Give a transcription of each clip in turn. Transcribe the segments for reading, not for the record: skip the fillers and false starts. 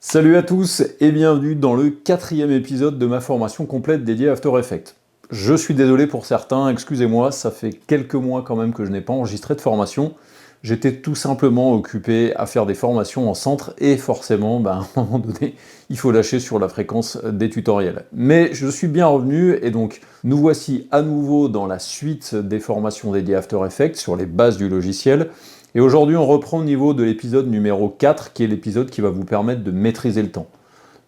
Salut à tous et bienvenue dans le 4e épisode de ma formation complète dédiée à After Effects. Je suis désolé pour certains, excusez-moi, ça fait quelques mois quand même que je n'ai pas enregistré de formation. J'étais tout simplement occupé à faire des formations en centre et forcément, à un moment donné, il faut lâcher sur la fréquence des tutoriels. Mais je suis bien revenu et donc nous voici à nouveau dans la suite des formations dédiées à After Effects sur les bases du logiciel. Et aujourd'hui, on reprend au niveau de l'épisode numéro 4, qui est l'épisode qui va vous permettre de maîtriser le temps.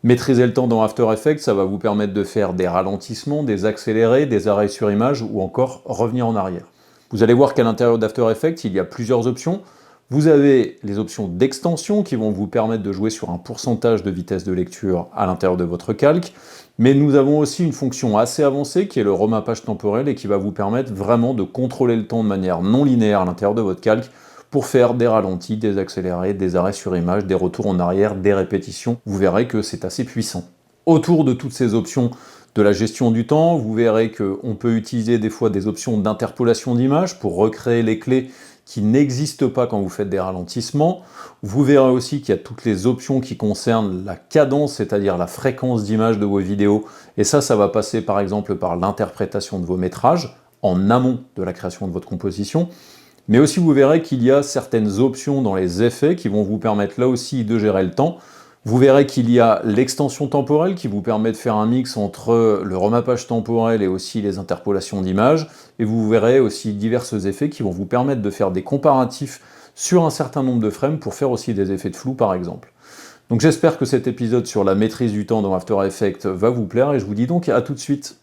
Maîtriser le temps dans After Effects, ça va vous permettre de faire des ralentissements, des accélérés, des arrêts sur image ou encore revenir en arrière. Vous allez voir qu'à l'intérieur d'After Effects, il y a plusieurs options. Vous avez les options d'extension qui vont vous permettre de jouer sur un pourcentage de vitesse de lecture à l'intérieur de votre calque. Mais nous avons aussi une fonction assez avancée qui est le remappage temporel et qui va vous permettre vraiment de contrôler le temps de manière non linéaire à l'intérieur de votre calque pour faire des ralentis, des accélérés, des arrêts sur image, des retours en arrière, des répétitions. Vous verrez que c'est assez puissant. Autour de toutes ces options de la gestion du temps, vous verrez qu'on peut utiliser des fois des options d'interpolation d'image pour recréer les clés qui n'existent pas quand vous faites des ralentissements. Vous verrez aussi qu'il y a toutes les options qui concernent la cadence, c'est-à-dire la fréquence d'image de vos vidéos. Et ça va passer par exemple par l'interprétation de vos métrages en amont de la création de votre composition. Mais aussi vous verrez qu'il y a certaines options dans les effets qui vont vous permettre là aussi de gérer le temps. Vous verrez qu'il y a l'extension temporelle qui vous permet de faire un mix entre le remappage temporel et aussi les interpolations d'images. Et vous verrez aussi divers effets qui vont vous permettre de faire des comparatifs sur un certain nombre de frames pour faire aussi des effets de flou par exemple. Donc j'espère que cet épisode sur la maîtrise du temps dans After Effects va vous plaire et je vous dis donc à tout de suite.